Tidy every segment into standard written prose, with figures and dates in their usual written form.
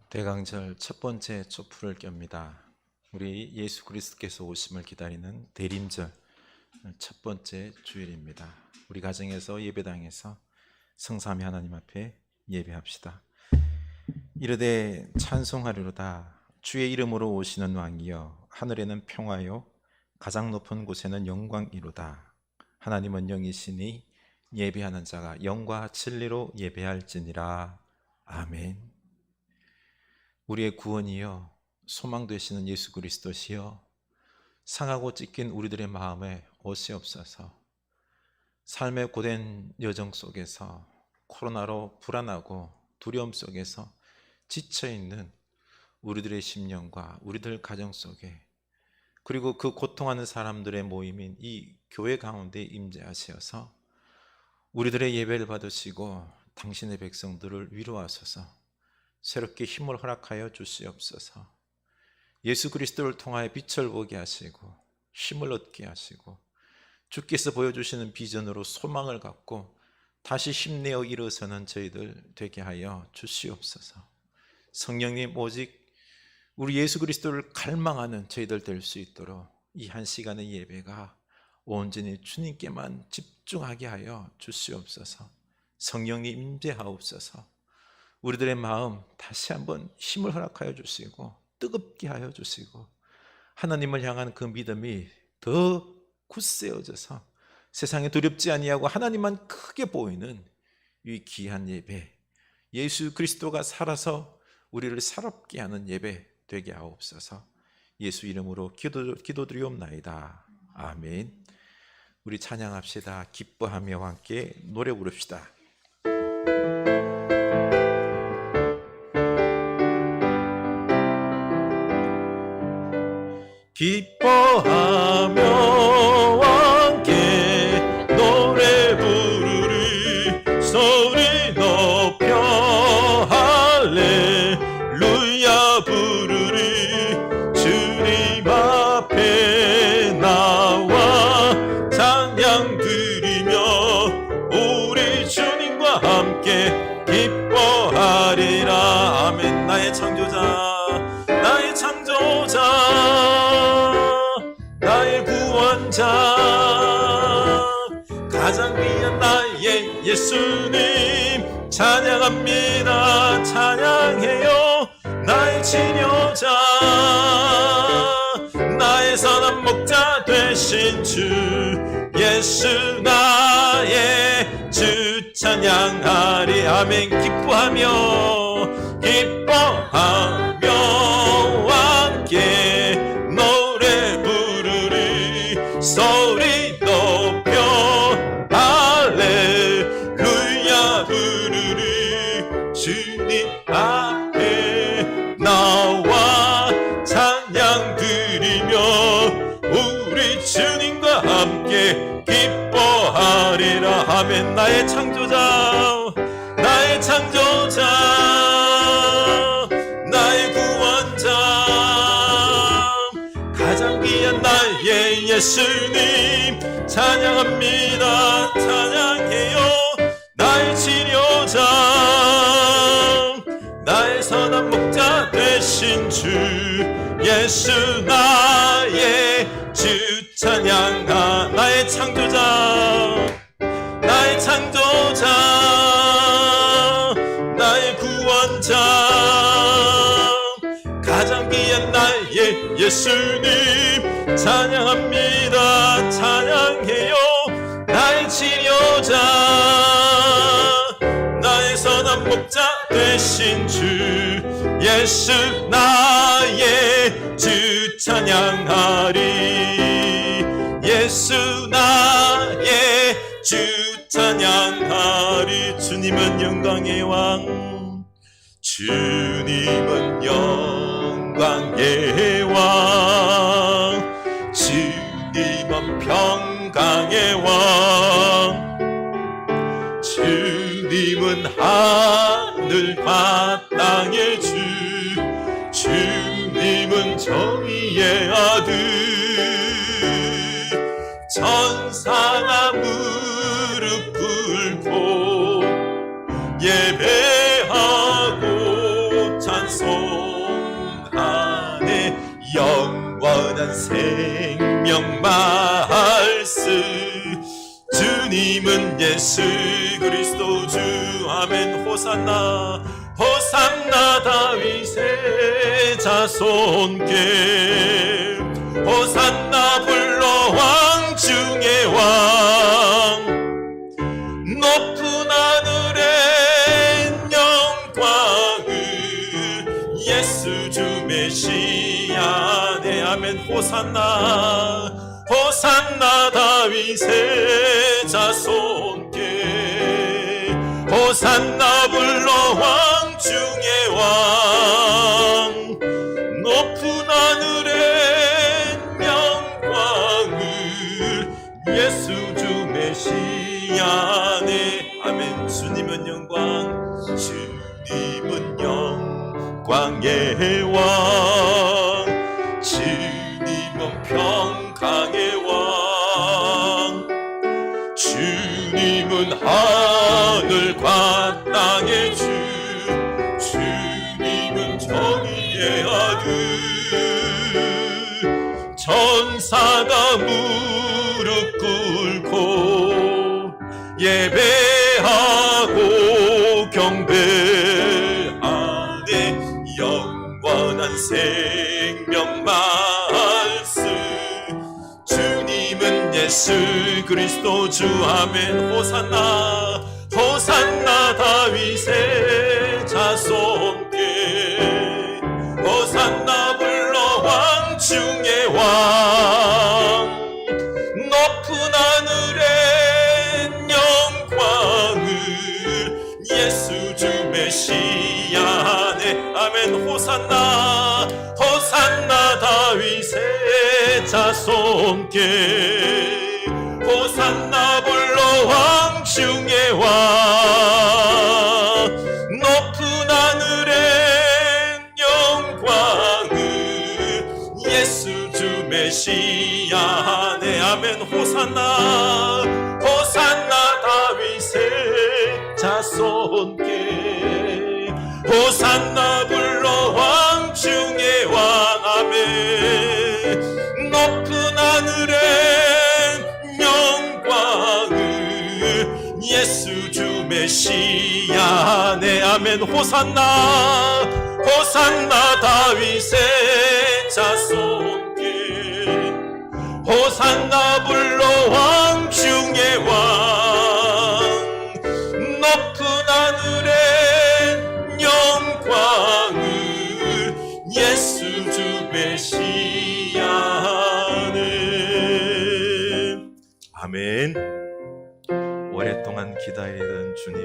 대강절 첫 번째 촛불을 켭니다. 우리 예수 그리스도께서 오심을 기다리는 대림절 첫 번째 주일입니다. 우리 가정에서 예배당에서 성삼위 하나님 앞에 예배합시다. 이르되 찬송하리로다. 주의 이름으로 오시는 왕이여, 하늘에는 평화요 가장 높은 곳에는 영광이로다. 하나님은 영이시니 예배하는 자가 영과 진리로 예배할지니라. 아멘. 우리의 구원이여, 소망 되시는 예수 그리스도시여, 상하고 찢긴 우리들의 마음에 오시옵소서. 삶의 고된 여정 속에서 코로나로 불안하고 두려움 속에서 지쳐있는 우리들의 심령과 우리들 가정 속에, 그리고 그 고통하는 사람들의 모임인 이 교회 가운데 임재하셔서 우리들의 예배를 받으시고 당신의 백성들을 위로하소서. 새롭게 힘을 허락하여 주시옵소서. 예수 그리스도를 통하여 빛을 보게 하시고 힘을 얻게 하시고 주께서 보여주시는 비전으로 소망을 갖고 다시 힘내어 일어서는 저희들 되게 하여 주시옵소서. 성령님, 오직 우리 예수 그리스도를 갈망하는 저희들 될 수 있도록 이 한 시간의 예배가 온전히 주님께만 집중하게 하여 주시옵소서. 성령님 임재하옵소서. 우리들의 마음 다시 한번 힘을 허락하여 주시고 뜨겁게 하여 주시고 하나님을 향한 그 믿음이 더 굳세어져서 세상에 두렵지 아니하고 하나님만 크게 보이는 이 귀한 예배, 예수 그리스도가 살아서 우리를 살아있게 하는 예배 되게 하옵소서. 예수 이름으로 기도드리옵나이다. 아멘. 우리 찬양합시다. 기뻐하며 함께 노래 부릅시다. 기뻐하며 함께 노래 부르리. 소리 높여 할렐루야 부르리. 주님 앞에 나와 찬양 드리며 우리 주님과 함께 기뻐하리라. 아멘. 나의 창조자, 나의 창조자, 나의 구원자, 가장 귀한 나의 예수님 찬양합니다. 찬양해요. 나의 치료자, 나의 선한 목자 되신 주 예수 나의 주 찬양하리. 아멘. 기뻐하며 기뻐하며 함께 노래 부르리. 소리 높여 할렐루야 부르리. 주님 앞에 나와 찬양 드리며 우리 주님과 함께 기뻐하리라. 아멘. 나의 창조자, 나의 창조자, 나의 구원자, 가장 귀한 나의 예수님 찬양합니다. 찬양해요. 나의 치료자, 나의 선한 목자 되신 주 예수 나의 주 찬양하. 나의 창조자, 나의 창조자, 나의 구원자, 가장 귀한 나의 예수님 찬양합니다. 찬양해요. 나의 치료자, 나의 선한 목자 되신 주 예수 나의 주 찬양하리. 예수 나의 주 찬양하리. 주님은 영광의 왕, 주님은 영광의 왕, 주님은 평강의 왕, 주님은 하늘 바땅의 주, 주님은 정의의 아들. 천사가 무릎 꿇고 예배하고 찬송 영원한 생명 말씀 주님은 예수 그리스도 주 아멘. 호산나 호산나 다윗의 자손께 호산나 불러 왕 중의 왕 높은 하늘의 영광을 예수 주 메시아 네 아멘. 호산나 호산나 다윗의 자손께 호산나 불러 왕 중의 왕 높은 하늘의 영광을 예수 주 메시아 네 아멘. 주님은 영광 주님은 영광의 왕 주님은 평강의 왕 주님은 하늘과 땅의 주 주님은 정의의 아들 천사가 무릎 꿇고 예배하고 경배하네 영원한 생명 말씀 주님은 예수 그리스도 주 아멘. 호산나 호산나 다윗의 자손께 호산나 불러 왕 중의 왕 높은 하늘의 영광을 예수 주 메시아 네 아멘. 호산나 호산나 다윗의 자손께 호산나 불러 왕 중의 왕 높은 하늘의 영광을 예수 주 메시아 네 아멘. 호산나 호산나 다윗의 자손께 호산나 불러 왕 중의 왕 아멘. 높은 하늘의 영광을 예수 주 메시아 네 아멘. 호산나 호산나 다윗의 자손께 호산나 불러 왕 중의 왕 높은 하늘의 영광을 예수 주 메시아 네 아멘. 오랫동안 기다리던 주님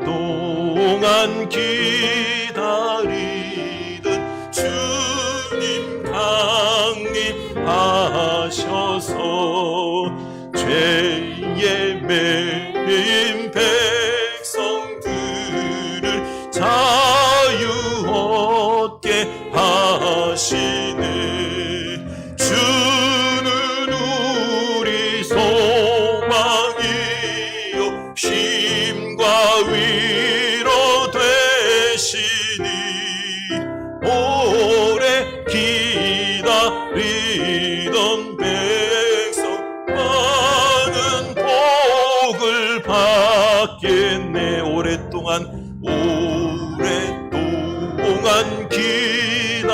오랫동안 기다리던 주님 강림하셔서 죄에 매인 백성들을 자유 얻게 하시네. 주는 우리 소망이요 힘과 위로 되시니 오래 기다리던 백성 많은 복을 받겠네. 오랫동안 기다리던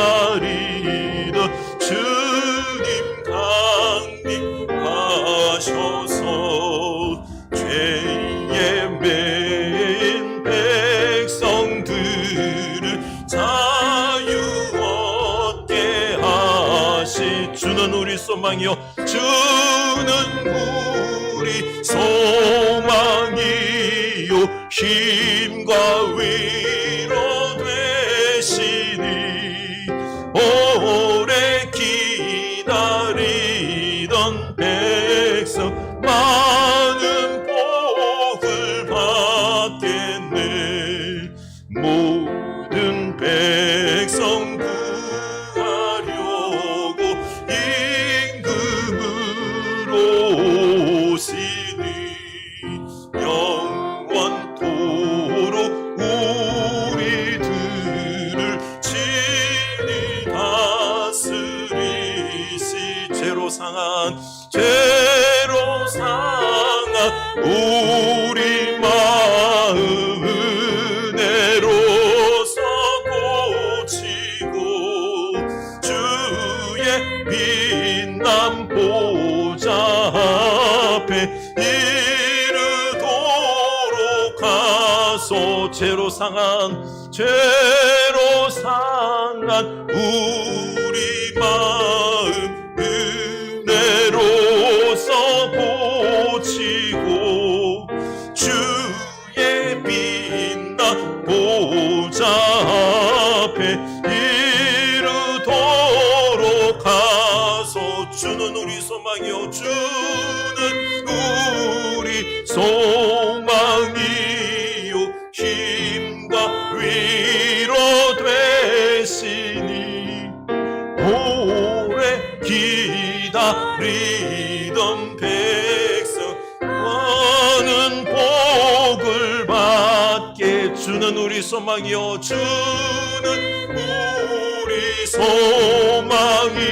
주님 강림하셔서 죄에 매인 백성들을 자유 얻게 하시. 주는 우리 소망이요 주는 우리 소망이요 힘과 위로 되시니 오래 기다리던 백성 많은 복을 받겠네. 모든 백성 구하려고 임금으로 오시니 영원토록 우리들을 죄로 상한 우리 마음 은혜로서 고치고 주의 빛난 보좌 앞에 이르도록 하소. 죄로 상한 우리 마음 은혜로서 고치고 주의 빛난 보좌 앞에 이르도록 하소. 주는 우리 소망이요 주는 우리 소망이요 힘과 위로 되시니 오래 기다리던 백성 많은 복을 받게. 주는 우리 소망이요 주는 우리 소망이요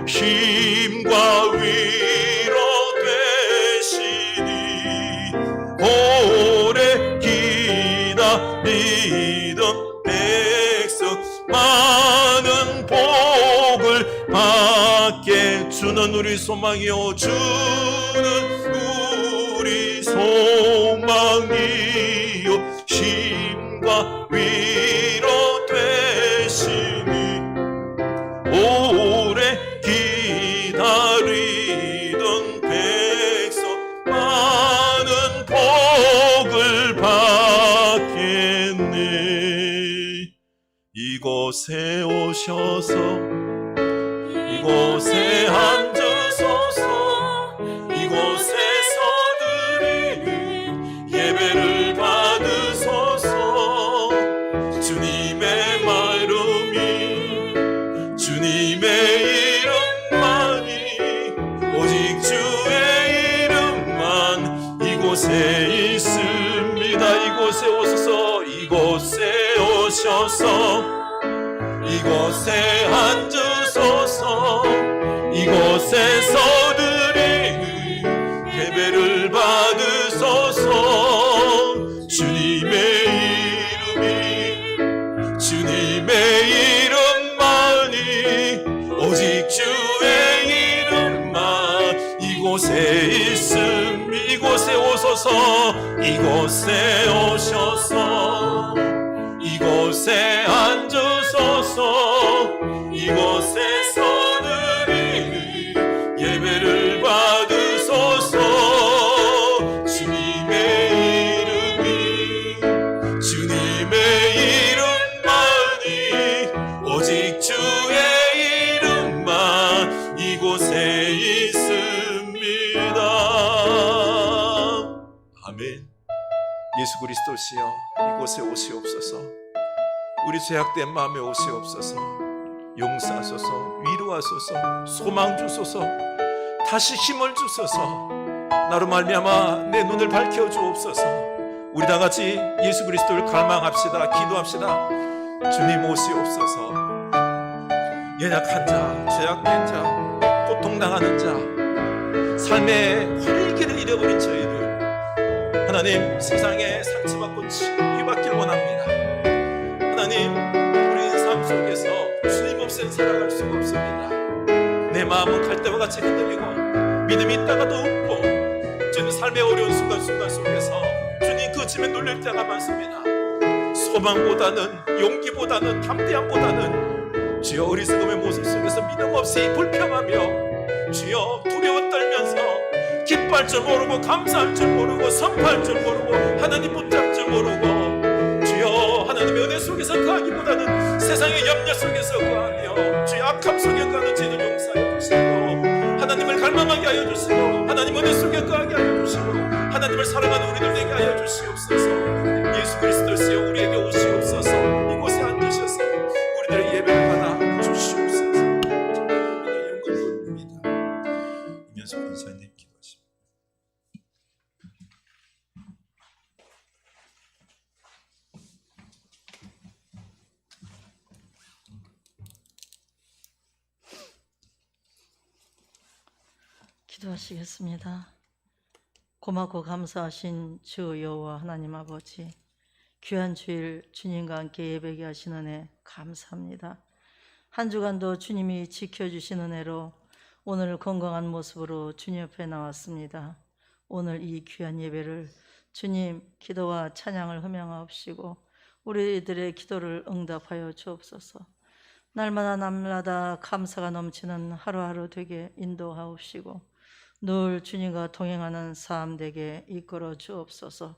힘과 위로 되시니 오래 기다리던 백성 많은 복을 받게. 주는 우리 소망이요 주는 우리 소망이요 힘과 위로 되시니 오래 기다리던 백성 많은 복을 받겠네. 이곳에 오셔서 이곳에 앉으소서. 이곳에서 드리는 예배를 받으소서. 주님의 말음이 주님의 이름만이 오직 주의 이름만 이곳에 있습니다. 이곳에 오셔서 이곳에 오셔서 이곳에 앉으소서. 이곳에서 드리는 예배를 받으소서. 주님의 이름만이 오직 주의 이름만 이곳에 있음. 이곳에 오소서. 이곳에 오셔서 이곳에 앉으소서. 이곳에서 드리는 예배를 받으소서. 주님의 이름만이 오직 주의 이름만 이곳에 있습니다. 아멘. 예수 그리스도시여 이곳에 오시옵소서. 우리 죄악된 마음에 오시옵소서. 용서하소서. 위로하소서. 소망 주소서. 다시 힘을 주소서. 나로 말미암아 내 눈을 밝혀 주옵소서. 우리 다 같이 예수 그리스도를 갈망합시다. 기도합시다. 주님 오시옵소서. 연약한 자, 죄악된 자, 고통당하는 자, 삶의 활기를 잃어버린 저희들 하나님 세상에 상처받고 치유받길 원합니다. 하나님 우리 삶 속에서 주님 없이는 살아갈 수가 없습니다. 내 마음은 갈대와 같이 흔들리고 믿음이 있다가도 없고 저는 삶의 어려운 순간순간 속에서 주님 그 짐에 눌릴 때가 많습니다. 소망보다는 용기보다는 담대함보다는 주여 어리석음의 모습 속에서 믿음 없이 불평하며 주여 두려워 떨면서 기뻐할 줄 모르고 감사할 줄 모르고 선포할 줄 모르고 하나님 붙잡을 줄 모르고 주여 하나님의 은혜 속에서 거하기보다는 세상의 염려 속에서 거하며 주의 악함 속에 거하는 죄를 용서하여 주시고 하나님을 갈망하게 하여 주시고 하나님 은혜 속에 거하게 하여 주시고 하나님을 사랑하는 우리들 되게 하여 주시옵소서. 예수 그리스도시여 우리에게 오시옵소서. 이곳에 앉으셔서 우리들의 예배를 받아 주시옵소서. 영광 돌립니다. 이면서 권사님 기도하십니다. 기도하시겠습니다. 고맙고 감사하신 주 여호와 하나님 아버지, 귀한 주일 주님과 함께 예배게 하신 은혜 감사합니다. 한 주간도 주님이 지켜주신 은혜로 오늘 건강한 모습으로 주님 옆에 나왔습니다. 오늘 이 귀한 예배를 주님 기도와 찬양을 흠양하옵시고 우리들의 기도를 응답하여 주옵소서. 날마다 감사가 넘치는 하루하루 되게 인도하옵시고 늘 주님과 동행하는 삶 되게 이끌어 주옵소서.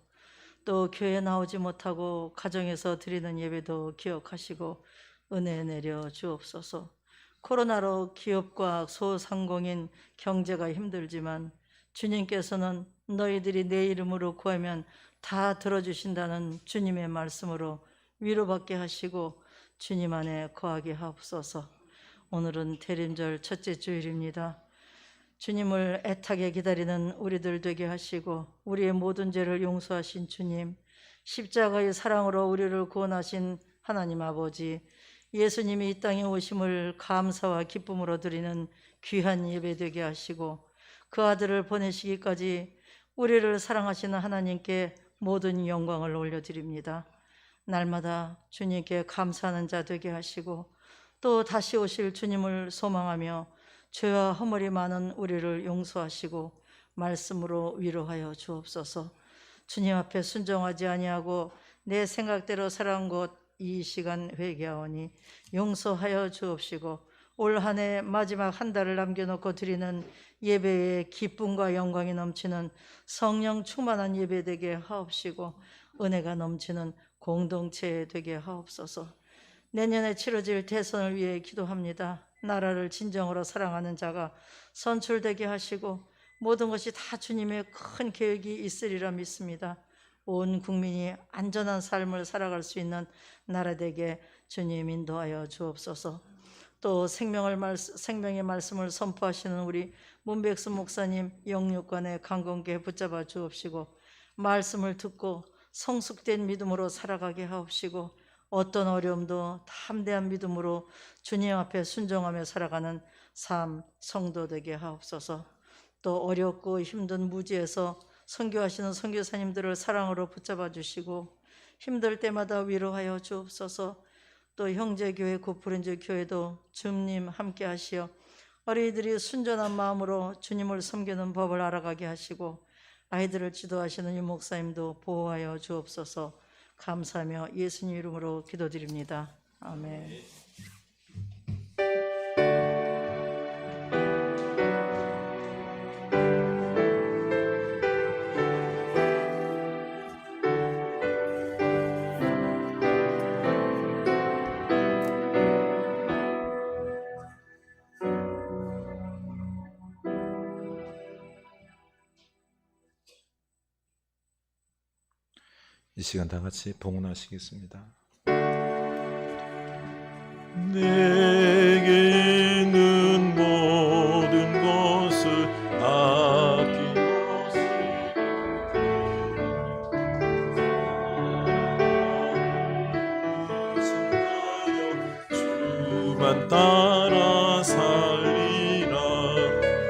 또 교회 나오지 못하고 가정에서 드리는 예배도 기억하시고 은혜 내려 주옵소서. 코로나로 기업과 소상공인 경제가 힘들지만 주님께서는 너희들이 내 이름으로 구하면 다 들어주신다는 주님의 말씀으로 위로받게 하시고 주님 안에 거하게 하옵소서. 오늘은 대림절 첫째 주일입니다. 주님을 애타게 기다리는 우리들 되게 하시고 우리의 모든 죄를 용서하신 주님, 십자가의 사랑으로 우리를 구원하신 하나님 아버지, 예수님이 이 땅에 오심을 감사와 기쁨으로 드리는 귀한 예배 되게 하시고 그 아들을 보내시기까지 우리를 사랑하시는 하나님께 모든 영광을 올려드립니다. 날마다 주님께 감사하는 자 되게 하시고 또 다시 오실 주님을 소망하며 죄와 허물이 많은 우리를 용서하시고 말씀으로 위로하여 주옵소서. 주님 앞에 순종하지 아니하고 내 생각대로 살아온 것 이 시간 회개하오니 용서하여 주옵시고 올 한 해 마지막 한 달을 남겨놓고 드리는 예배의 기쁨과 영광이 넘치는 성령 충만한 예배 되게 하옵시고 은혜가 넘치는 공동체 되게 하옵소서. 내년에 치러질 대선을 위해 기도합니다. 나라를 진정으로 사랑하는 자가 선출되게 하시고 모든 것이 다 주님의 큰 계획이 있으리라 믿습니다. 온 국민이 안전한 삶을 살아갈 수 있는 나라 되게 주님 인도하여 주옵소서. 또 생명의 말씀을 선포하시는 우리 문백수 목사님 영육간의 강건케 붙잡아 주옵시고 말씀을 듣고 성숙된 믿음으로 살아가게 하옵시고 어떤 어려움도 담대한 믿음으로 주님 앞에 순종하며 살아가는 삶 성도 되게 하옵소서. 또 어렵고 힘든 무지에서 선교하시는 선교사님들을 사랑으로 붙잡아 주시고 힘들 때마다 위로하여 주옵소서. 또 형제교회 고프렌즈 교회도 주님 함께 하시어 어린이들이 순전한 마음으로 주님을 섬기는 법을 알아가게 하시고 아이들을 지도하시는 유 목사님도 보호하여 주옵소서. 감사하며 예수님 이름으로 기도드립니다. 아멘. 이 시간 다 같이 봉헌하시겠습니다. 내게 있는 모든 것을 아낌없이 주만 따라 살리라.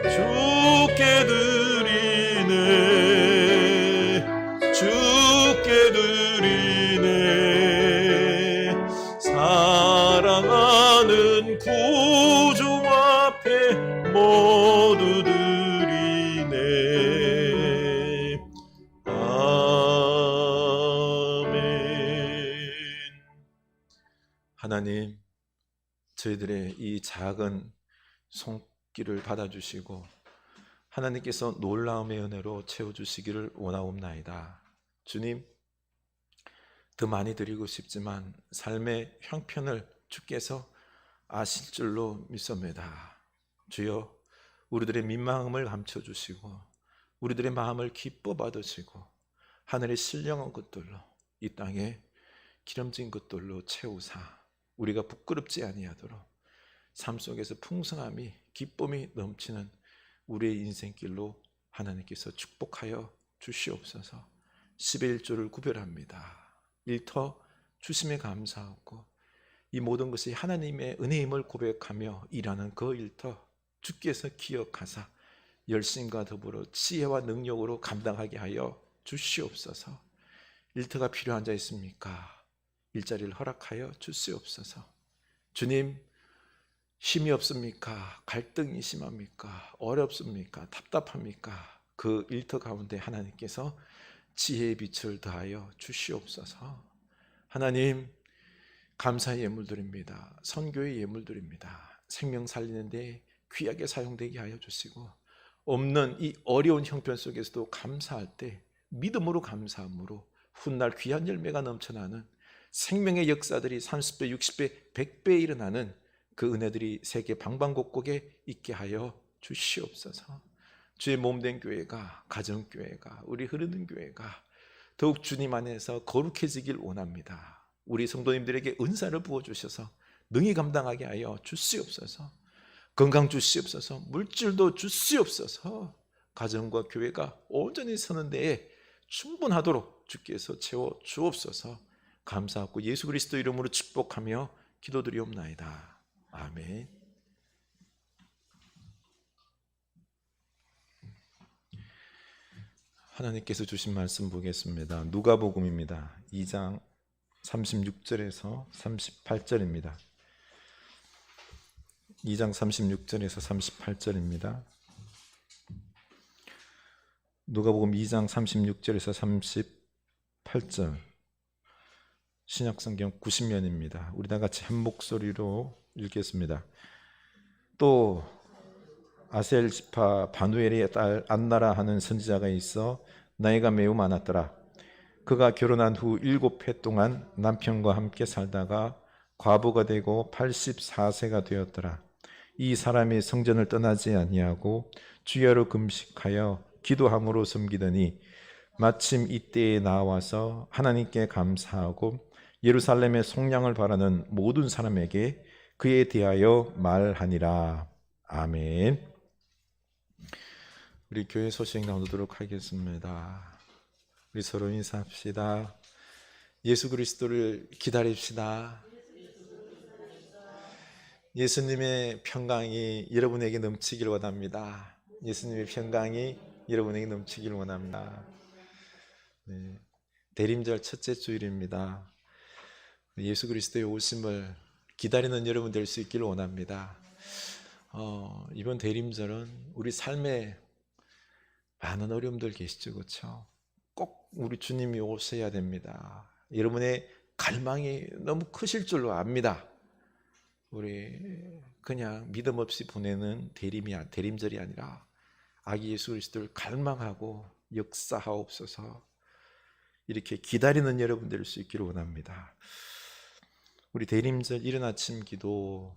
주께 드리네, 주께 드리네. 사랑하는 구주 앞에 모두 드리네. 아멘. 하나님, 저희들의 이 작은 손길을 받아주시고 하나님께서 놀라움의 은혜로 채워주시기를 원하옵나이다. 주님, 더 많이 드리고 싶지만 삶의 형편을 주께서 아실 줄로 믿습니다. 주여, 우리들의 민망함을 감춰주시고 우리들의 마음을 기뻐 받으시고 하늘의 신령한 것들로 이 땅에 기름진 것들로 채우사 우리가 부끄럽지 아니하도록 삶 속에서 풍성함이 기쁨이 넘치는 우리의 인생길로 하나님께서 축복하여 주시옵소서. 11조를 구별합니다. 일터 주심에 감사하고 이 모든 것이 하나님의 은혜임을 고백하며 일하는 그 일터 주께서 기억하사 열심과 더불어 지혜와 능력으로 감당하게 하여 주시옵소서. 일터가 필요한 자 있습니까? 일자리를 허락하여 주시옵소서. 주님, 힘이 없습니까? 갈등이 심합니까? 어렵습니까? 답답합니까? 그 일터 가운데 하나님께서 지혜의 빛을 더하여 주시옵소서. 하나님, 감사의 예물드립니다. 선교의 예물드립니다. 생명 살리는데 귀하게 사용되게 하여 주시고, 없는 이 어려운 형편 속에서도 감사할 때 믿음으로 감사함으로 훗날 귀한 열매가 넘쳐나는 생명의 역사들이 30배, 60배, 100배 일어나는 그 은혜들이 세계 방방곡곡에 있게 하여 주시옵소서. 주의 몸된 교회가, 가정교회가, 우리 흐르는 교회가 더욱 주님 안에서 거룩해지길 원합니다. 우리 성도님들에게 은사를 부어주셔서 능히 감당하게 하여 주시옵소서. 건강 주시옵소서. 물질도 주시옵소서. 가정과 교회가 온전히 서는 데에 충분하도록 주께서 채워 주옵소서. 감사하고 예수 그리스도 이름으로 축복하며 기도드리옵나이다. 아멘. 하나님께서 주신 말씀 보겠습니다. 누가복음입니다. 2장 36절에서 38절입니다. 2장 36절에서 38절입니다. 누가복음 2장 36절에서 38절. 신약성경 90면입니다. 우리 다 같이 한 목소리로 읽겠습니다. 또 아셀 지파 바누엘의 딸 안나라 하는 선지자가 있어 나이가 매우 많았더라. 그가 결혼한 후 7해 동안 남편과 함께 살다가 과부가 되고 84세가 되었더라. 이 사람이 성전을 떠나지 아니하고 주야로 금식하여 기도함으로 섬기더니 마침 이때에 나와서 하나님께 감사하고 예루살렘의 속량을 바라는 모든 사람에게 그에 대하여 말하니라. 아멘. 우리 교회 소식 나누도록 하겠습니다. 우리 서로 인사합시다. 예수 그리스도를 기다립시다. 예수님의 평강이 여러분에게 넘치길 원합니다. 예수님의 평강이 여러분에게 넘치길 원합니다. 네, 대림절 첫째 주일입니다. 예수 그리스도의 오심을 기다리는 여러분 될 수 있기를 원합니다. 이번 대림절은 우리 삶에 많은 어려움들 계시죠, 그렇죠? 꼭 우리 주님이 오셔야 됩니다. 여러분의 갈망이 너무 크실 줄로 압니다. 우리 그냥 믿음 없이 보내는 대림절이 아니라 아기 예수 그리스도를 갈망하고 역사하옵소서. 이렇게 기다리는 여러분 될 수 있기를 원합니다. 우리 대림절 이른 아침 기도,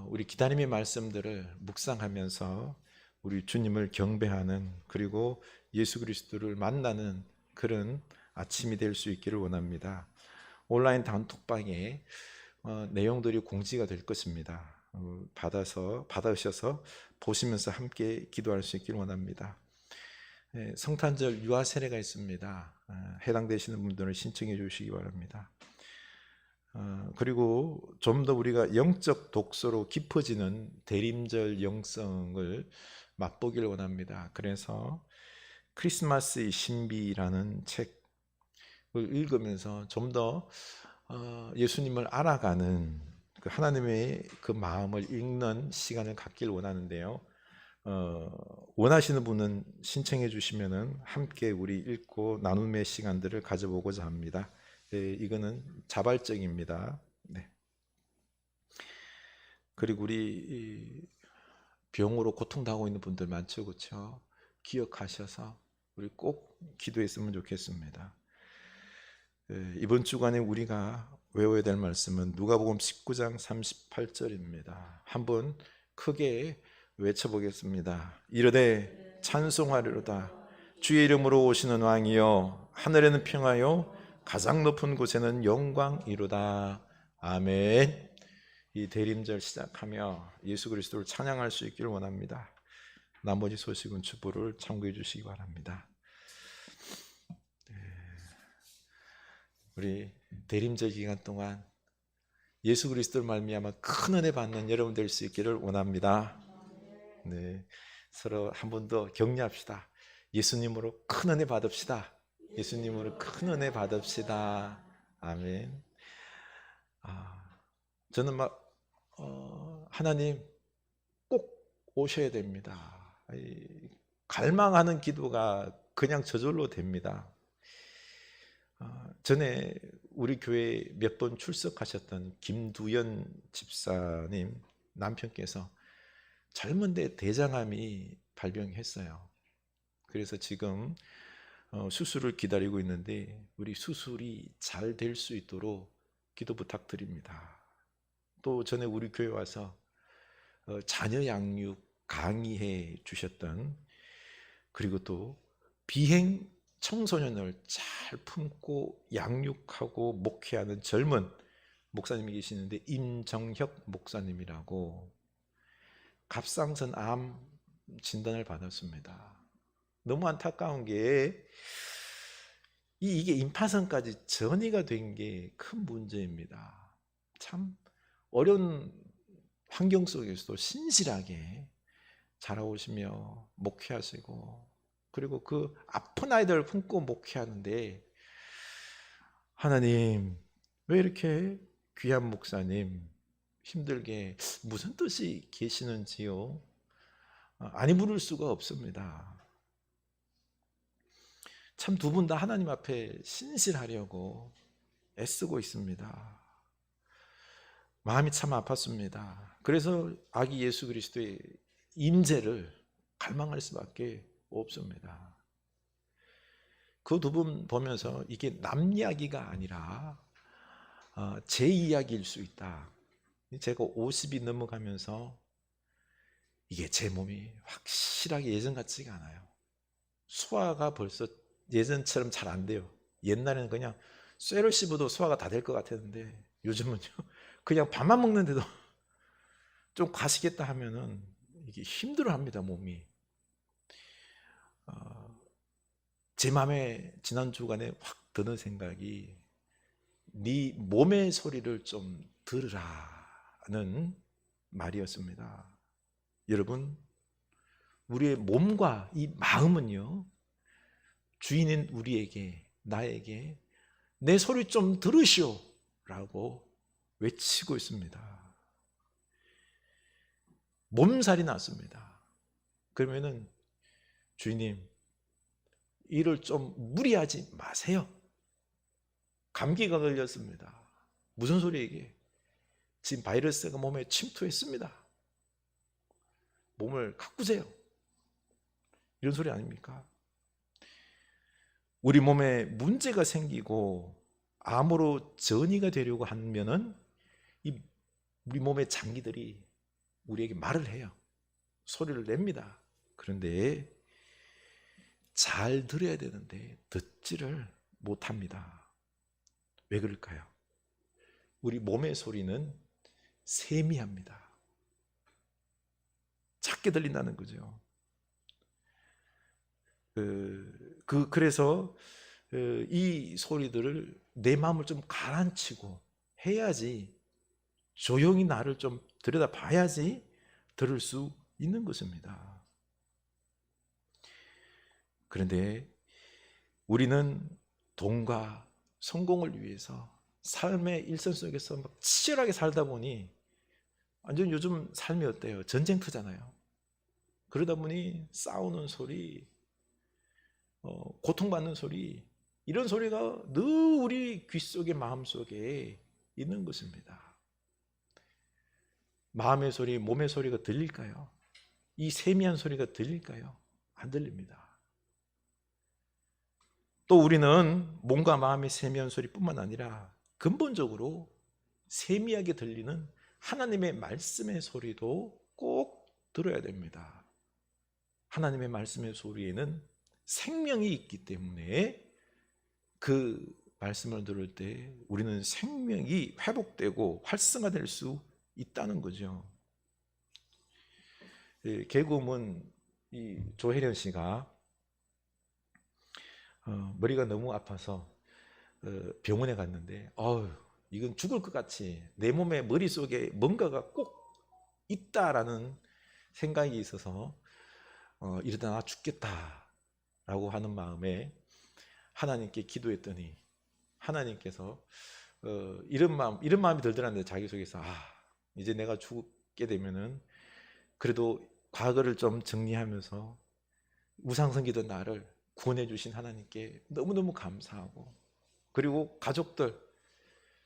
우리 기다림의 말씀들을 묵상하면서 우리 주님을 경배하는, 그리고 예수 그리스도를 만나는 그런 아침이 될 수 있기를 원합니다. 온라인 단톡방에 내용들이 공지가 될 것입니다. 받으셔서 보시면서 함께 기도할 수 있기를 원합니다. 성탄절 유아 세례가 있습니다. 해당되시는 분들은 신청해 주시기 바랍니다. 그리고 좀 더 우리가 영적 독서로 깊어지는 대림절 영성을 맛보기를 원합니다. 그래서 크리스마스의 신비라는 책을 읽으면서 좀 더 예수님을 알아가는 그 하나님의 그 마음을 읽는 시간을 갖길 원하는데요. 원하시는 분은 신청해 주시면은 함께 우리 읽고 나눔의 시간들을 가져보고자 합니다. 이거는 자발적입니다. 네. 그리고 우리 병으로 고통당하고 있는 분들 많죠, 그렇죠? 기억하셔서 우리 꼭 기도했으면 좋겠습니다. 이번 주간에 우리가 외워야 될 말씀은 누가복음 19장 38절입니다. 한번 크게 외쳐보겠습니다. 이르되 찬송하리로다. 주의 이름으로 오시는 왕이여, 하늘에는 평화요 가장 높은 곳에는 영광이로다. 아멘. 이 대림절 시작하며 예수 그리스도를 찬양할 수 있기를 원합니다. 나머지 소식은 주보를 참고해 주시기 바랍니다. 우리 대림절 기간 동안 예수 그리스도를 말미암아 큰 은혜 받는 여러분 될 수 있기를 원합니다. 네, 서로 한 번 더 격려합시다. 예수님으로 큰 은혜 받읍시다. 예수님으로 큰 은혜 받읍시다. 아멘. 저는 하나님 꼭 오셔야 됩니다. 갈망하는 기도가 그냥 저절로 됩니다. 전에 우리 교회 몇 번 출석하셨던 김두연 집사님 남편께서 젊은데 대장암이 발병했어요. 그래서 지금 수술을 기다리고 있는데 우리 수술이 잘 될 수 있도록 기도 부탁드립니다. 또 전에 우리 교회 와서 자녀 양육 강의해 주셨던, 그리고 또 비행 청소년을 잘 품고 양육하고 목회하는 젊은 목사님이 계시는데 임정혁 목사님이라고 갑상선 암 진단을 받았습니다. 너무 안타까운 게 이게 임파선까지 전이가 된 게 큰 문제입니다. 참 어려운 환경 속에서도 신실하게 자라오시며 목회하시고, 그리고 그 아픈 아이들을 품고 목회하는데 하나님 왜 이렇게 귀한 목사님 힘들게, 무슨 뜻이 계시는지요? 아니 물을 수가 없습니다. 참 두 분 다 하나님 앞에 신실하려고 애쓰고 있습니다. 마음이 참 아팠습니다. 그래서 아기 예수 그리스도의 임재를 갈망할 수밖에 없습니다. 그 두 분 보면서 이게 남 이야기가 아니라 제 이야기일 수 있다. 제가 50이 넘어가면서 이게 제 몸이 확실하게 예전 같지가 않아요. 소화가 벌써 예전처럼 잘 안 돼요. 옛날에는 그냥 쇠를 씹어도 소화가 다 될 것 같았는데 요즘은요 그냥 밥만 먹는데도 좀 과식했다 하면은 이게 힘들어합니다, 몸이. 제 마음에 지난 주간에 확 드는 생각이, 네 몸의 소리를 좀 들으라는 말이었습니다. 여러분, 우리의 몸과 이 마음은요, 주인인 우리에게, 나에게 내 소리 좀 들으시오 라고 외치고 있습니다. 몸살이 났습니다. 그러면은 주인님, 일을 좀 무리하지 마세요. 감기가 걸렸습니다. 무슨 소리예요 이게? 지금 바이러스가 몸에 침투했습니다. 몸을 가꾸세요. 이런 소리 아닙니까? 우리 몸에 문제가 생기고 암으로 전이가 되려고 하면은 우리 몸의 장기들이 우리에게 말을 해요. 소리를 냅니다. 그런데 잘 들어야 되는데 듣지를 못합니다. 왜 그럴까요? 우리 몸의 소리는 세미합니다. 작게 들린다는 거죠. 그래서 이 소리들을 내 마음을 좀 가라앉히고 해야지, 조용히 나를 좀 들여다봐야지 들을 수 있는 것입니다. 그런데 우리는 돈과 성공을 위해서 삶의 일선 속에서 막 치열하게 살다 보니, 완전 요즘 삶이 어때요? 전쟁터잖아요. 그러다 보니 싸우는 소리, 고통받는 소리, 이런 소리가 늘 우리 귀 속에, 마음 속에 있는 것입니다. 마음의 소리, 몸의 소리가 들릴까요? 이 세미한 소리가 들릴까요? 안 들립니다. 또 우리는 몸과 마음의 세미한 소리뿐만 아니라 근본적으로 세미하게 들리는 하나님의 말씀의 소리도 꼭 들어야 됩니다. 하나님의 말씀의 소리에는 생명이 있기 때문에 그 말씀을 들을 때 우리는 생명이 회복되고 활성화될 수 있다는 거죠. 개그우먼 조혜련 씨가 머리가 너무 아파서 병원에 갔는데, 이건 죽을 것 같이 내 몸에, 머릿속에 뭔가가 꼭 있다라는 생각이 있어서 이러다 나 죽겠다라고 하는 마음에 하나님께 기도했더니 하나님께서 이런 마음이 들더라는데 자기 속에서 이제 내가 죽게 되면은 그래도 과거를 좀 정리하면서 우상숭배던 나를 구원해 주신 하나님께 너무너무 감사하고, 그리고 가족들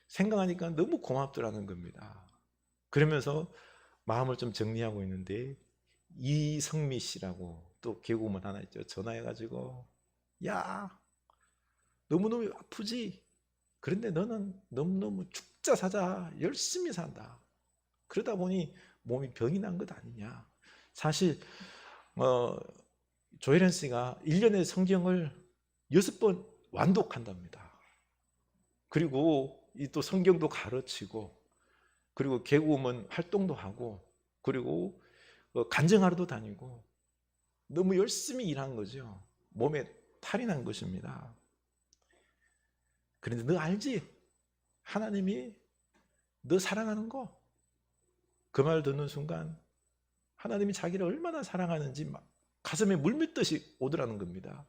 생각하니까 너무 고맙더라는 겁니다. 그러면서 마음을 좀 정리하고 있는데 이성미 씨라고 또 개그우먼 하나 있죠. 전화해가지고 야, 너무너무 아프지? 그런데 너는 너무너무 죽자 사자 열심히 산다. 그러다 보니 몸이 병이 난 것 아니냐. 사실 조혜련 씨가 1년에 성경을 6번 완독한답니다. 그리고 또 성경도 가르치고, 그리고 개그우먼 활동도 하고, 그리고 간증하러도 다니고 너무 열심히 일한 거죠. 몸에 탈이 난 것입니다. 그런데 너 알지? 하나님이 너 사랑하는 거. 그 말 듣는 순간 하나님이 자기를 얼마나 사랑하는지 막 가슴에 물밀듯이 오더라는 겁니다.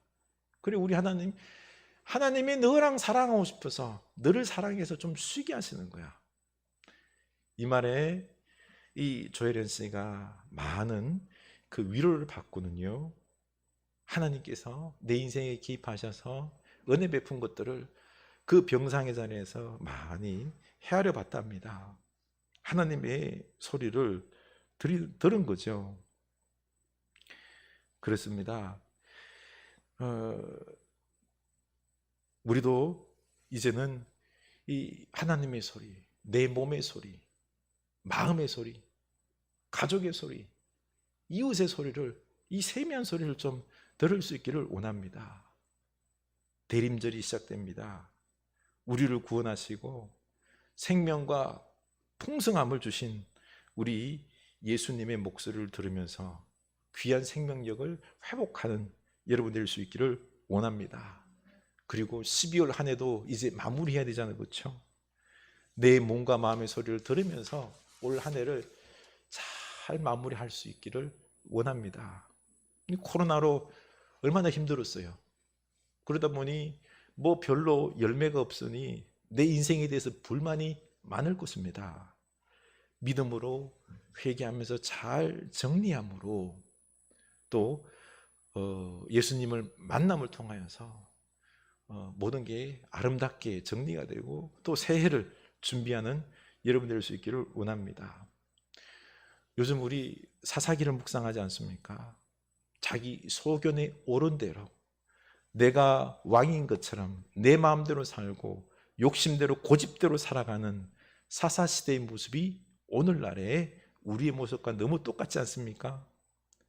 그리고 우리 하나님이 너랑 사랑하고 싶어서 너를 사랑해서 좀 쉬게 하시는 거야. 이 말에 이 조혜련 씨가 많은 그 위로를 받고는요, 하나님께서 내 인생에 기입하셔서 은혜 베푼 것들을 그 병상의 자리에서 많이 헤아려 봤답니다. 하나님의 소리를 들은 거죠. 그렇습니다. 우리도 이제는 이 하나님의 소리, 내 몸의 소리, 마음의 소리, 가족의 소리, 이웃의 소리를, 이 세미한 소리를 좀 들을 수 있기를 원합니다. 대림절이 시작됩니다. 우리를 구원하시고 생명과 풍성함을 주신 우리 예수님의 목소리를 들으면서 귀한 생명력을 회복하는 여러분 될 수 있기를 원합니다. 그리고 12월 한 해도 이제 마무리해야 되잖아요. 그렇죠? 내 몸과 마음의 소리를 들으면서 올 한 해를 잘 마무리할 수 있기를 원합니다. 코로나로 얼마나 힘들었어요. 그러다 보니 뭐 별로 열매가 없으니 내 인생에 대해서 불만이 많을 것입니다. 믿음으로 회개하면서 잘 정리함으로, 또 예수님을 만남을 통하여서 모든 게 아름답게 정리가 되고 또 새해를 준비하는 여러분 될 수 있기를 원합니다. 요즘 우리 사사기를 묵상하지 않습니까? 자기 소견에 옳은 대로 내가 왕인 것처럼 내 마음대로 살고 욕심대로 고집대로 살아가는 사사시대의 모습이 오늘날의 우리의 모습과 너무 똑같지 않습니까?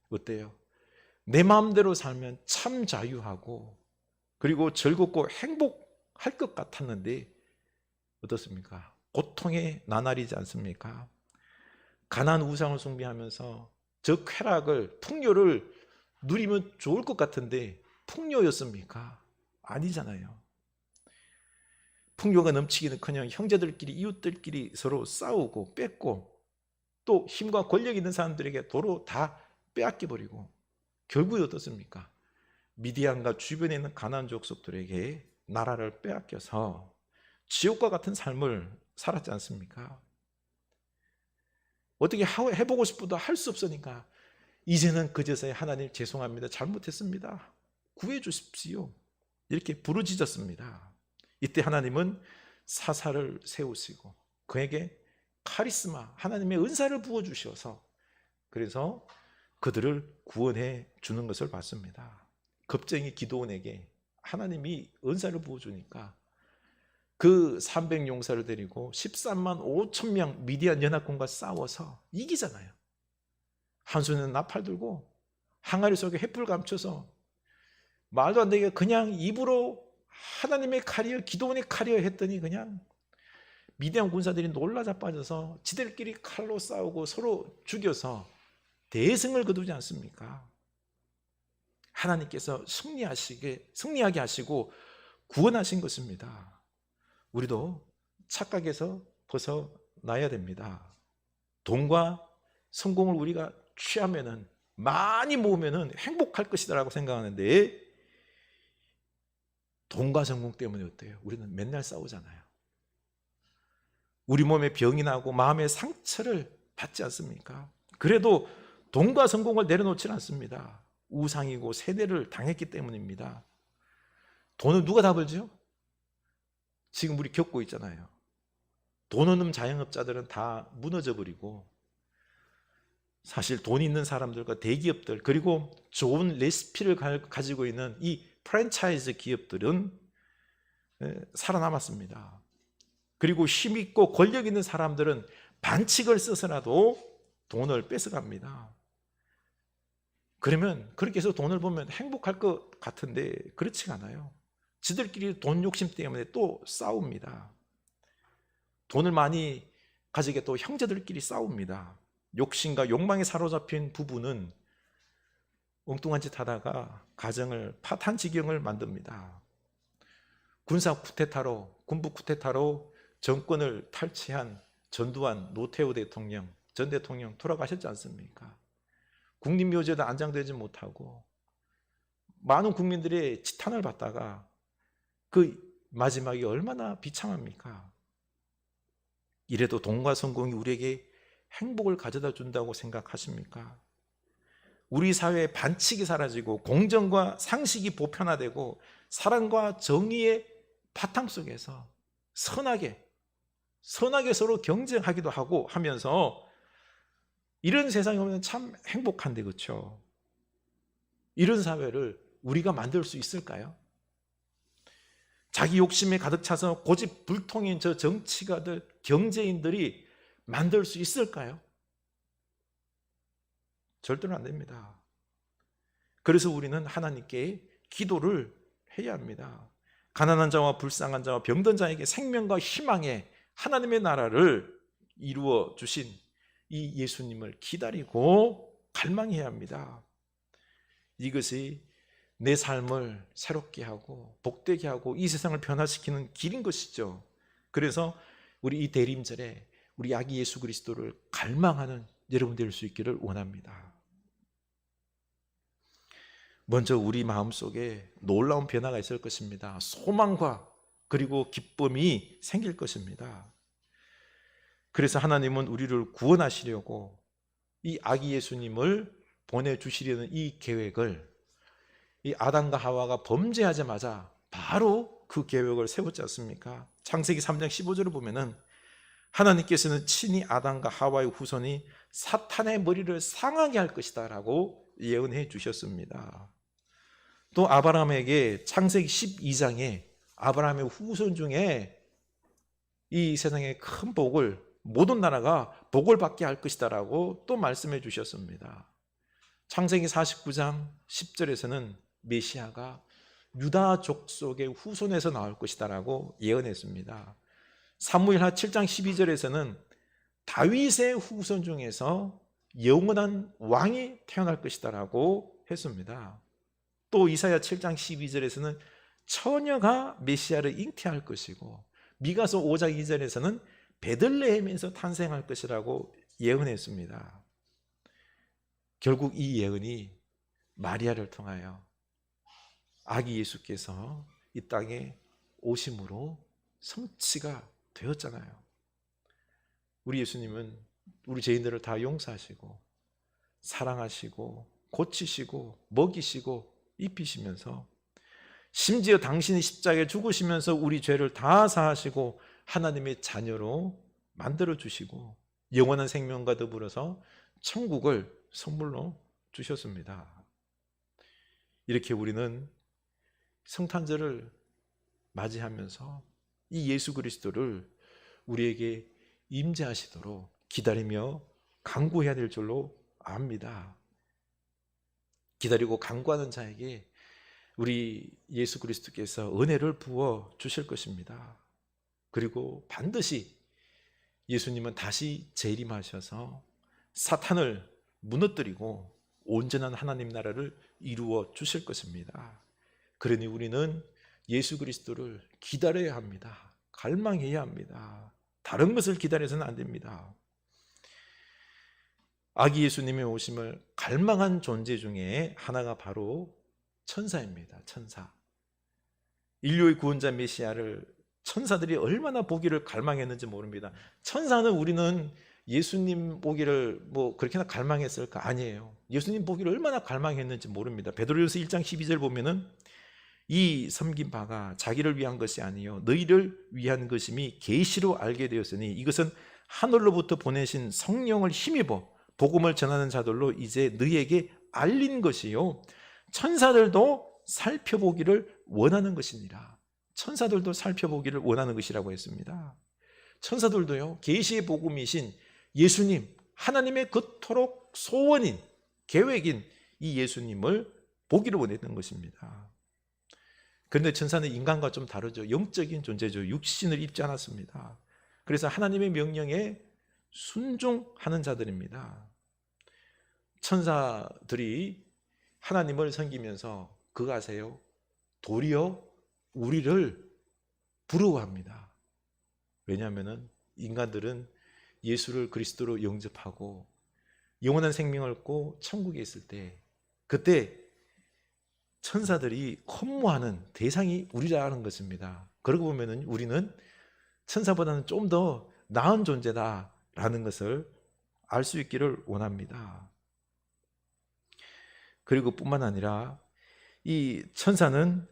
어때요? 내 마음대로 살면 참 자유하고 그리고 즐겁고 행복할 것 같았는데 어떻습니까? 고통의 나날이지 않습니까? 가난 우상을 숭배하면서 저 쾌락을, 풍요를 누리면 좋을 것 같은데 풍요였습니까? 아니잖아요. 풍요가 넘치기는커녕 형제들끼리, 이웃들끼리 서로 싸우고 뺏고, 또 힘과 권력 있는 사람들에게 도로 다 빼앗겨버리고, 결국에 어떻습니까? 미디안과 주변에 있는 가나안 족속들에게 나라를 빼앗겨서 지옥과 같은 삶을 살았지 않습니까? 어떻게 해보고 싶어도 할 수 없으니까 이제는 그제서야 하나님 죄송합니다, 잘못했습니다, 구해 주십시오, 이렇게 부르짖었습니다. 이때 하나님은 사사를 세우시고 그에게 카리스마, 하나님의 은사를 부어주셔서 그래서 그들을 구원해 주는 것을 봤습니다. 겁쟁이 기드온에게 하나님이 은사를 부어주니까 그 300용사를 데리고 13만 5천 명 미디안 연합군과 싸워서 이기잖아요. 한 손에는 나팔 들고 항아리 속에 횃불 감춰서 말도 안 되게 그냥 입으로 하나님의 칼이여, 기드온의 칼이여 했더니 그냥 미디안 군사들이 놀라 자빠져서 지들끼리 칼로 싸우고 서로 죽여서 대승을 거두지 않습니까? 하나님께서 승리하게 하시고 구원하신 것입니다. 우리도 착각에서 벗어나야 됩니다. 돈과 성공을 우리가 취하면은 많이 모으면은 행복할 것이다라고 생각하는데 돈과 성공 때문에 어때요? 우리는 맨날 싸우잖아요. 우리 몸에 병이 나고 마음의 상처를 받지 않습니까? 그래도 돈과 성공을 내려놓지는 않습니다. 우상이고 세대를 당했기 때문입니다. 돈은 누가 다 벌죠? 지금 우리 겪고 있잖아요. 돈 없는 자영업자들은 다 무너져 버리고, 사실 돈 있는 사람들과 대기업들, 그리고 좋은 레시피를 가지고 있는 이 프랜차이즈 기업들은 살아남았습니다. 그리고 힘있고 권력 있는 사람들은 반칙을 써서라도 돈을 뺏어갑니다. 그러면 그렇게 해서 돈을 보면 행복할 것 같은데 그렇지가 않아요. 지들끼리 돈 욕심 때문에 또 싸웁니다. 돈을 많이 가지게 또 형제들끼리 싸웁니다. 욕심과 욕망에 사로잡힌 부부는 엉뚱한 짓 하다가 가정을 파탄 지경을 만듭니다. 군사 쿠데타로, 군부 쿠데타로 정권을 탈취한 전두환, 노태우 대통령, 전 대통령 돌아가셨지 않습니까? 국립묘지에도 안장되지 못하고 많은 국민들의 지탄을 받다가 그 마지막이 얼마나 비참합니까? 이래도 돈과 성공이 우리에게 행복을 가져다 준다고 생각하십니까? 우리 사회의 반칙이 사라지고 공정과 상식이 보편화되고 사랑과 정의의 바탕 속에서 선하게 서로 경쟁하기도 하고 하면서 이런 세상이 오면 참 행복한데, 그렇죠? 이런 사회를 우리가 만들 수 있을까요? 자기 욕심에 가득 차서 고집불통인 저 정치가들, 경제인들이 만들 수 있을까요? 절대로 안 됩니다. 그래서 우리는 하나님께 기도를 해야 합니다. 가난한 자와 불쌍한 자와 병든 자에게 생명과 희망의 하나님의 나라를 이루어 주신 이 예수님을 기다리고 갈망해야 합니다. 이것이 내 삶을 새롭게 하고 복되게 하고 이 세상을 변화시키는 길인 것이죠. 그래서 우리 이 대림절에 우리 아기 예수 그리스도를 갈망하는 여러분 될 수 있기를 원합니다. 먼저 우리 마음속에 놀라운 변화가 있을 것입니다. 소망과 그리고 기쁨이 생길 것입니다. 그래서 하나님은 우리를 구원하시려고 이 아기 예수님을 보내주시려는 이 계획을, 이 아담과 하와가 범죄하자마자 바로 그 계획을 세웠지 않습니까? 창세기 3장 15절을 보면은 하나님께서는 친히 아담과 하와의 후손이 사탄의 머리를 상하게 할 것이다 라고 예언해 주셨습니다. 또 아브라함에게 창세기 12장에 아브라함의 후손 중에 이 세상의 큰 복을, 모든 나라가 복을 받게 할 것이다 라고 또 말씀해 주셨습니다. 창세기 49장 10절에서는 메시아가 유다 족속의 후손에서 나올 것이다 라고 예언했습니다. 사무엘하 7장 12절에서는 다윗의 후손 중에서 영원한 왕이 태어날 것이다 라고 했습니다. 또 이사야 7장 12절에서는 처녀가 메시아를 잉태할 것이고, 미가서 5장 2절에서는 베들레헴에서 탄생할 것이라고 예언했습니다. 결국 이 예언이 마리아를 통하여 아기 예수께서 이 땅에 오심으로 성취가 되었잖아요. 우리 예수님은 우리 죄인들을 다 용서하시고 사랑하시고 고치시고 먹이시고 입히시면서, 심지어 당신이 십자가에 죽으시면서 우리 죄를 다 사하시고 하나님의 자녀로 만들어주시고 영원한 생명과 더불어서 천국을 선물로 주셨습니다. 이렇게 우리는 성탄절을 맞이하면서 이 예수 그리스도를 우리에게 임재하시도록 기다리며 간구해야 될 줄로 압니다. 기다리고 간구하는 자에게 우리 예수 그리스도께서 은혜를 부어 주실 것입니다. 그리고 반드시 예수님은 다시 재림하셔서 사탄을 무너뜨리고 온전한 하나님 나라를 이루어 주실 것입니다. 그러니 우리는 예수 그리스도를 기다려야 합니다. 갈망해야 합니다. 다른 것을 기다려서는 안 됩니다. 아기 예수님의 오심을 갈망한 존재 중에 하나가 바로 천사입니다. 천사. 인류의 구원자 메시아를 천사들이 얼마나 보기를 갈망했는지 모릅니다. 천사는 우리는 예수님 보기를 뭐 그렇게나 갈망했을까? 아니에요. 예수님 보기를 얼마나 갈망했는지 모릅니다. 베드로전서 1장 12절 보면은 이 섬긴 바가 자기를 위한 것이 아니요 너희를 위한 것임이 계시로 알게 되었으니 이것은 하늘로부터 보내신 성령을 힘입어 복음을 전하는 자들로 이제 너희에게 알린 것이요 천사들도 살펴보기를 원하는 것이니라. 천사들도 살펴보기를 원하는 것이라고 했습니다. 천사들도요 계시의 복음이신 예수님, 하나님의 그토록 소원인 계획인 이 예수님을 보기를 원했던 것입니다. 그런데 천사는 인간과 좀 다르죠. 영적인 존재죠. 육신을 입지 않았습니다. 그래서 하나님의 명령에 순종하는 자들입니다. 천사들이 하나님을 섬기면서 그거 아세요? 도리어 우리를 부러워합니다. 왜냐하면 인간들은 예수를 그리스도로 영접하고 영원한 생명을 얻고 천국에 있을 때 그때 천사들이 흠모하는 대상이 우리라는 것입니다. 그러고 보면 우리는 천사보다는 좀 더 나은 존재다라는 것을 알 수 있기를 원합니다. 그리고 뿐만 아니라 이 천사는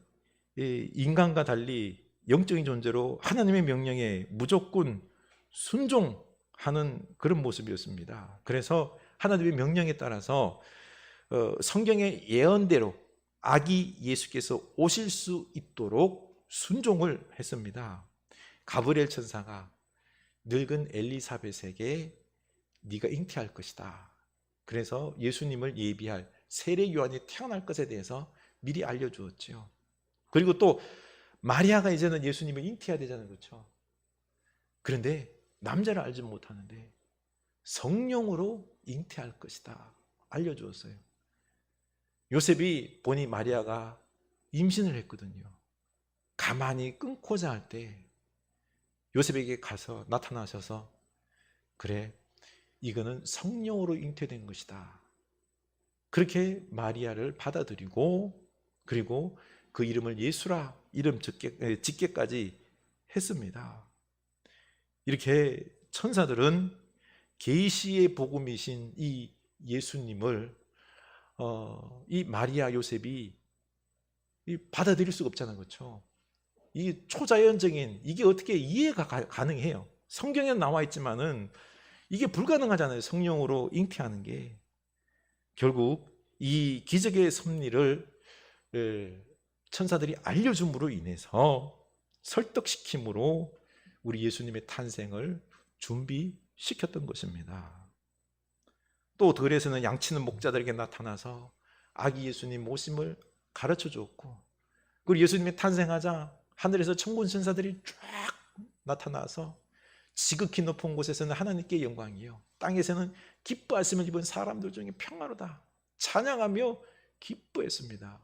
인간과 달리 영적인 존재로 하나님의 명령에 무조건 순종하는 그런 모습이었습니다. 그래서 하나님의 명령에 따라서 성경의 예언대로 아기 예수께서 오실 수 있도록 순종을 했습니다. 가브리엘 천사가 늙은 엘리사벳에게 네가 잉태할 것이다. 그래서 예수님을 예비할 세례 요한이 태어날 것에 대해서 미리 알려주었죠. 그리고 또 마리아가 이제는 예수님을 잉태해야 되잖아요. 그렇죠? 그런데 남자를 알지 못하는데 성령으로 잉태할 것이다. 알려주었어요. 요셉이 보니 마리아가 임신을 했거든요. 가만히 끊고자 할 때 요셉에게 가서 나타나셔서 그래, 이거는 성령으로 잉태된 것이다. 그렇게 마리아를 받아들이고 그리고 그 이름을 예수라 이름 짓게까지 했습니다. 이렇게 천사들은 계시의 복음이신 이 예수님을 이 마리아 요셉이 받아들일 수가 없잖아요. 그렇죠? 이 초자연적인 이게 어떻게 이해가 가능해요? 성경에 나와 있지만은 이게 불가능하잖아요. 성령으로 잉태하는 게. 결국 이 기적의 섭리를 천사들이 알려줌으로 인해서 설득시킴으로 우리 예수님의 탄생을 준비시켰던 것입니다. 또 들에서는 양치는 목자들에게 나타나서 아기 예수님 모심을 가르쳐 주었고, 그리고 예수님이 탄생하자 하늘에서 천군 천사들이 쫙 나타나서 지극히 높은 곳에서는 하나님께 영광이요, 땅에서는 기뻐하심을 입은 사람들 중에 평화로다 찬양하며 기뻐했습니다.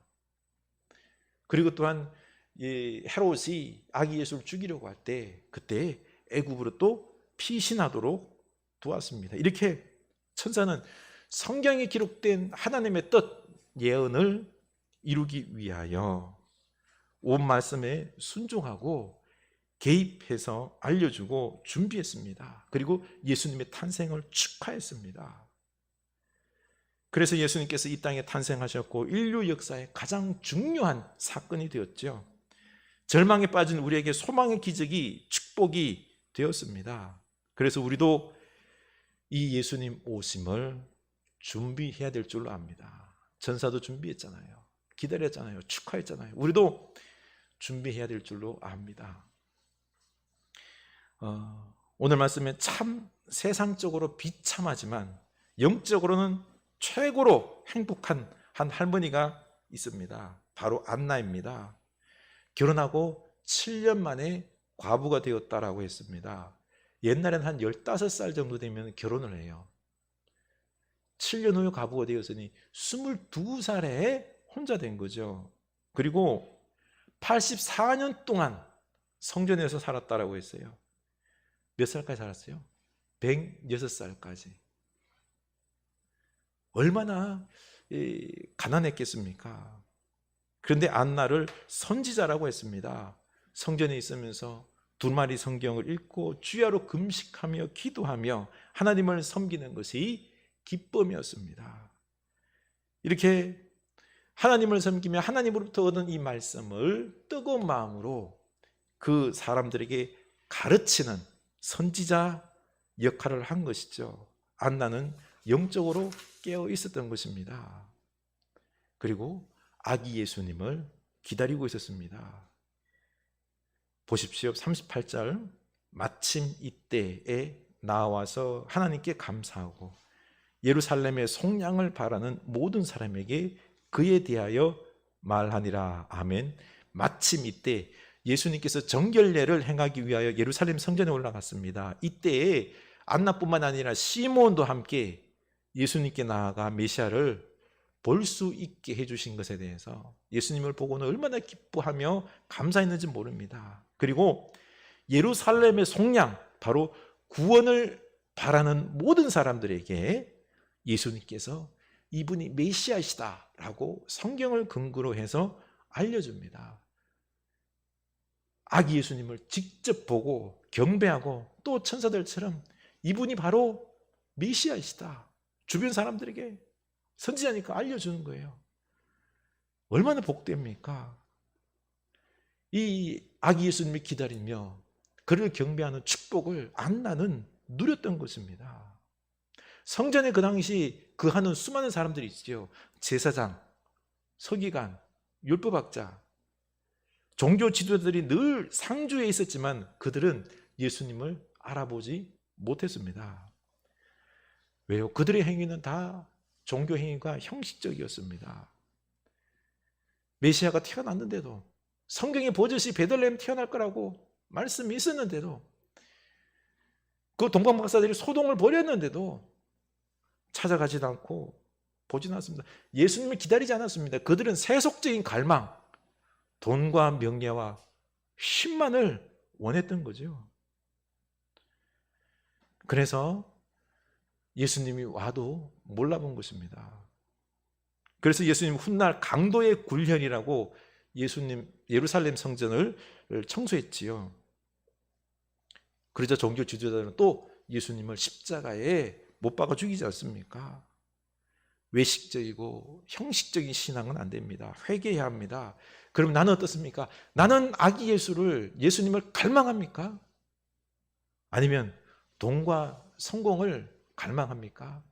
그리고 또한 헤롯이 아기 예수를 죽이려고 할 때 그때 애굽으로 또 피신하도록 도왔습니다. 이렇게 천사는 성경에 기록된 하나님의 뜻 예언을 이루기 위하여 온 말씀에 순종하고 개입해서 알려주고 준비했습니다. 그리고 예수님의 탄생을 축하했습니다. 그래서 예수님께서 이 땅에 탄생하셨고 인류 역사의 가장 중요한 사건이 되었죠. 절망에 빠진 우리에게 소망의 기적이 축복이 되었습니다. 그래서 우리도 이 예수님 오심을 준비해야 될 줄로 압니다. 전사도 준비했잖아요. 기다렸잖아요. 축하했잖아요. 우리도 준비해야 될 줄로 압니다. 오늘 말씀에 참 세상적으로 비참하지만 영적으로는 최고로 행복한 한 할머니가 있습니다. 바로 안나입니다. 결혼하고 7년 만에 과부가 되었다라고 했습니다. 옛날에는 한 15살 정도 되면 결혼을 해요. 7년 후에 과부가 되었으니 22살에 혼자 된 거죠. 그리고 84년 동안 성전에서 살았다라고 했어요. 몇 살까지 살았어요? 106살까지. 얼마나 가난했겠습니까? 그런데 안나를 선지자라고 했습니다. 성전에 있으면서 두루마리 성경을 읽고 주야로 금식하며 기도하며 하나님을 섬기는 것이 기쁨이었습니다. 이렇게 하나님을 섬기며 하나님으로부터 얻은 이 말씀을 뜨거운 마음으로 그 사람들에게 가르치는 선지자 역할을 한 것이죠. 안나는 영적으로 깨어 있었던 것입니다. 그리고 아기 예수님을 기다리고 있었습니다. 보십시오. 38절, 마침 이때에 나와서 하나님께 감사하고 예루살렘의 속량을 바라는 모든 사람에게 그에 대하여 말하니라. 아멘. 마침 이때 예수님께서 정결례를 행하기 위하여 예루살렘 성전에 올라갔습니다. 이때에 안나뿐만 아니라 시몬도 함께 예수님께 나아가 메시아를 볼 수 있게 해주신 것에 대해서 예수님을 보고는 얼마나 기뻐하며 감사했는지 모릅니다. 그리고 예루살렘의 속량, 바로 구원을 바라는 모든 사람들에게 예수님께서 이분이 메시아시다라고 성경을 근거로 해서 알려줍니다. 아기 예수님을 직접 보고 경배하고 또 천사들처럼 이분이 바로 메시아이시다, 주변 사람들에게 선지자니까 알려주는 거예요. 얼마나 복됩니까? 이 아기 예수님을 기다리며 그를 경배하는 축복을 안나는 누렸던 것입니다. 성전에 그 당시 그 하는 수많은 사람들이 있죠. 제사장, 서기관, 율법학자, 종교 지도자들이 늘 상주에 있었지만 그들은 예수님을 알아보지 못했습니다. 왜요? 그들의 행위는 다 종교 행위가 형식적이었습니다. 메시아가 태어났는데도, 성경에 버젓이 베들레헴 태어날 거라고 말씀이 있었는데도, 그 동방박사들이 소동을 벌였는데도 찾아가지도 않고 보지는 않습니다. 예수님을 기다리지 않았습니다. 그들은 세속적인 갈망, 돈과 명예와 힘만을 원했던 거죠. 그래서 예수님이 와도 몰라본 것입니다. 그래서 예수님 훗날 강도의 굴현이라고 예수님 예루살렘 성전을 청소했지요. 그러자 종교 지도자들은 또 예수님을 십자가에 못 박아 죽이지 않습니까? 외식적이고 형식적인 신앙은 안 됩니다. 회개해야 합니다. 그럼 나는 어떻습니까? 나는 아기 예수님을 갈망합니까? 아니면 돈과 성공을 갈망합니까?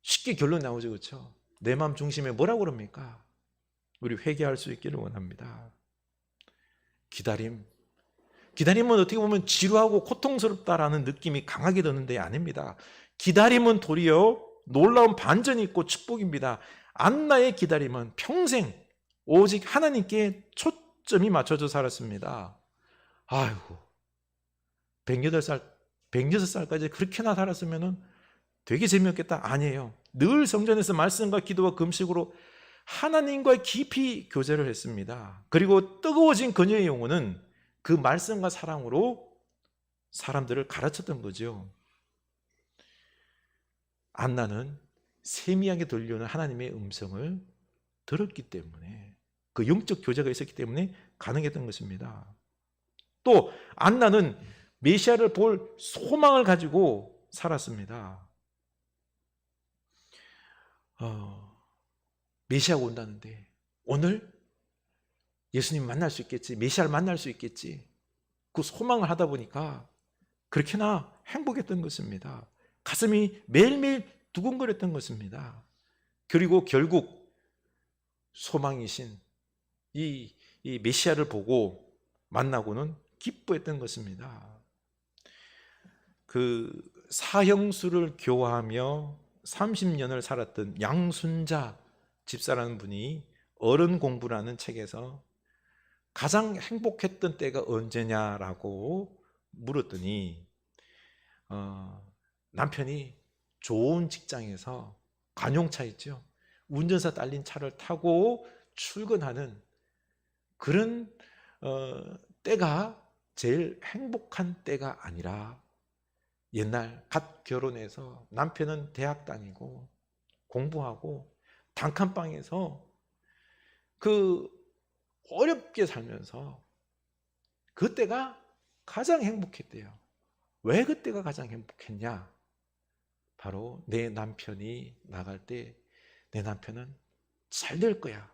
쉽게 결론 나오죠, 그렇죠? 내 마음 중심에 뭐라고 그럽니까? 우리 회개할 수 있기를 원합니다. 기다림은 어떻게 보면 지루하고 고통스럽다라는 느낌이 강하게 드는데 아닙니다. 기다림은 도리어 놀라운 반전이 있고 축복입니다. 안나의 기다림은 평생 오직 하나님께 초점이 맞춰져 살았습니다. 아이고, 106살까지 그렇게나 살았으면 되게 재미없겠다. 아니에요. 늘 성전에서 말씀과 기도와 금식으로 하나님과 깊이 교제를 했습니다. 그리고 뜨거워진 그녀의 영혼은 그 말씀과 사랑으로 사람들을 가르쳤던 거죠. 안나는 세미하게 들려오는 하나님의 음성을 들었기 때문에, 그 영적 교제가 있었기 때문에 가능했던 것입니다. 또 안나는 메시아를 볼 소망을 가지고 살았습니다. 메시아가 온다는데 오늘 예수님 만날 수 있겠지, 메시아를 만날 수 있겠지, 그 소망을 하다 보니까 그렇게나 행복했던 것입니다. 가슴이 매일매일 두근거렸던 것입니다. 그리고 결국 소망이신 이 메시아를 보고 만나고는 기뻐했던 것입니다. 그 사형수를 교화하며 30년을 살았던 양순자 집사라는 분이 어른 공부라는 책에서 가장 행복했던 때가 언제냐라고 물었더니 남편이 좋은 직장에서 관용차 있죠, 운전사 딸린 차를 타고 출근하는 그런 때가 제일 행복한 때가 아니라 옛날 갓 결혼해서 남편은 대학 다니고 공부하고 단칸방에서 그 어렵게 살면서 그때가 가장 행복했대요. 왜 그때가 가장 행복했냐? 바로 내 남편이 나갈 때 내 남편은 잘 될 거야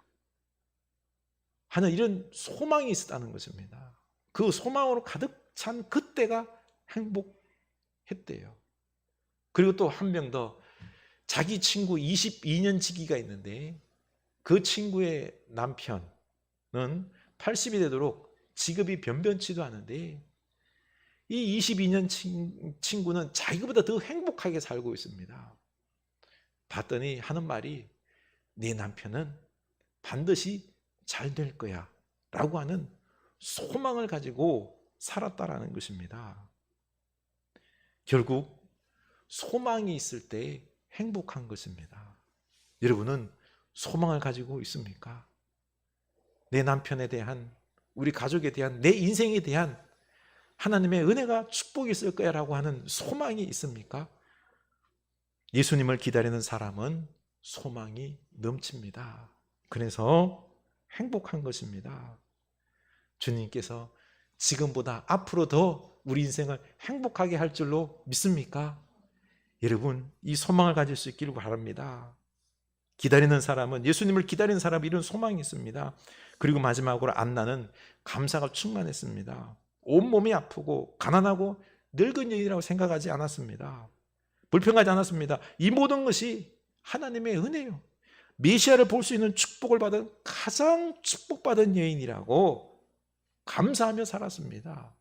하는 이런 소망이 있었다는 것입니다. 그 소망으로 가득 찬 그때가 행복했대요. 그리고 또 한 명 더, 자기 친구 22년 지기가 있는데 그 친구의 남편은 80이 되도록 직업이 변변치도 않은데 이 22년 친구는 자기보다 더 행복하게 살고 있습니다. 봤더니 하는 말이 네 남편은 반드시 잘 될 거야 라고 하는 소망을 가지고 살았다라는 것입니다. 결국 소망이 있을 때 행복한 것입니다. 여러분은 소망을 가지고 있습니까? 내 남편에 대한, 우리 가족에 대한, 내 인생에 대한 하나님의 은혜가 축복이 있을 거야 라고 하는 소망이 있습니까? 예수님을 기다리는 사람은 소망이 넘칩니다. 그래서 행복한 것입니다. 주님께서 지금보다 앞으로 더 우리 인생을 행복하게 할 줄로 믿습니까? 여러분, 이 소망을 가질 수 있기를 바랍니다. 기다리는 사람은, 예수님을 기다리는 사람은 이런 소망이 있습니다. 그리고 마지막으로 안나는 감사가 충만했습니다. 온몸이 아프고 가난하고 늙은 여인이라고 생각하지 않았습니다. 불평하지 않았습니다. 이 모든 것이 하나님의 은혜요, 메시아를 볼 수 있는 축복을 받은 가장 축복받은 여인이라고 감사하며 살았습니다.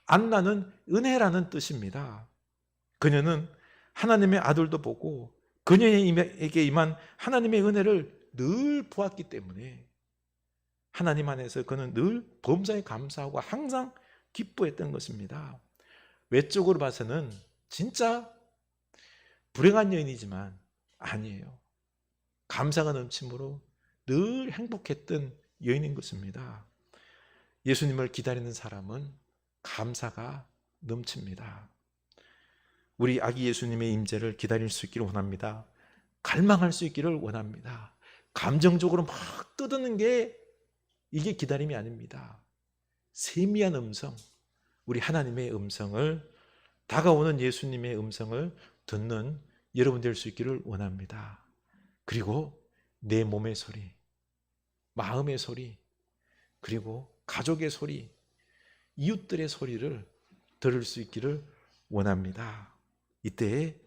안나는 은혜라는 뜻입니다. 그녀는 하나님의 아들도 보고 그녀에게 임한 하나님의 은혜를 늘 보았기 때문에 하나님 안에서 그는 늘 범사에 감사하고 항상 기뻐했던 것입니다. 외적으로 봐서는 진짜 불행한 여인이지만 아니에요. 감사가 넘침으로 늘 행복했던 여인인 것입니다. 예수님을 기다리는 사람은 감사가 넘칩니다. 우리 아기 예수님의 임재를 기다릴 수 있기를 원합니다. 갈망할 수 있기를 원합니다. 감정적으로 막 떠드는 게 이게 기다림이 아닙니다. 세미한 음성, 우리 하나님의 음성을, 다가오는 예수님의 음성을 듣는 여러분 될 수 있기를 원합니다. 그리고 내 몸의 소리, 마음의 소리, 그리고 가족의 소리, 이웃들의 소리를 들을 수 있기를 원합니다. 이때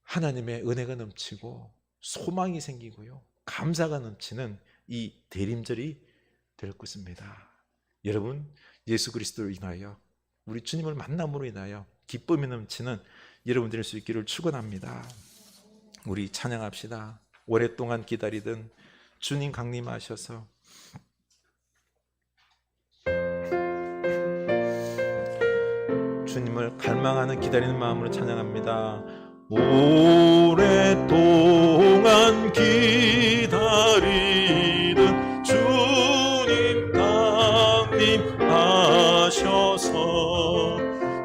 하나님의 은혜가 넘치고 소망이 생기고요, 감사가 넘치는 이 대림절이 될 것입니다. 여러분, 예수 그리스도를 인하여, 우리 주님을 만남으로 인하여 기쁨이 넘치는 여러분 될 수 있기를 축원합니다. 우리 찬양합시다. 오랫동안 기다리던 주님 강림하셔서 주님을 갈망하는 기다리는 마음으로 찬양합니다. 오랫동안 기다리던 주님 강림하셔서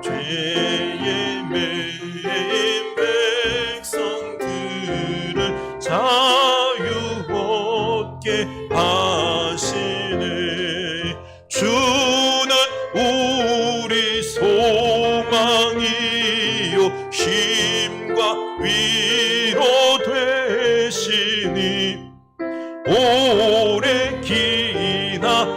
죄에 매인 백성들을 자유 얻게 하시네. 주는 우리 소망이요 힘과 위로 되시니 오래 기다리던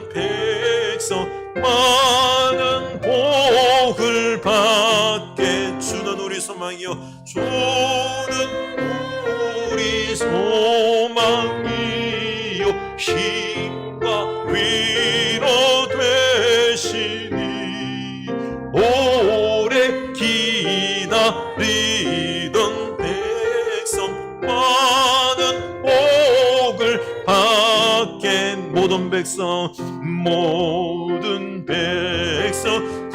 백성 많은 복을 받게. 주는 우리 소망이요, 주는 우리 소망이요 힘과 위로 되시니 오래 기다리던 백성 많은 복을 받게. 모든 백성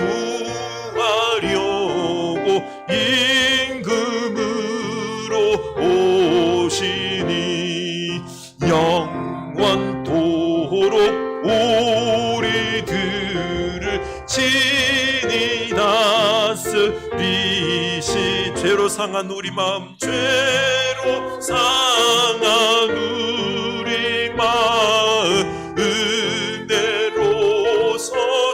구하려고 임금으로 오시니 영원토록 우리들을 죄로 상한 우리 마음, 죄로 상한 우리 마음 은혜로서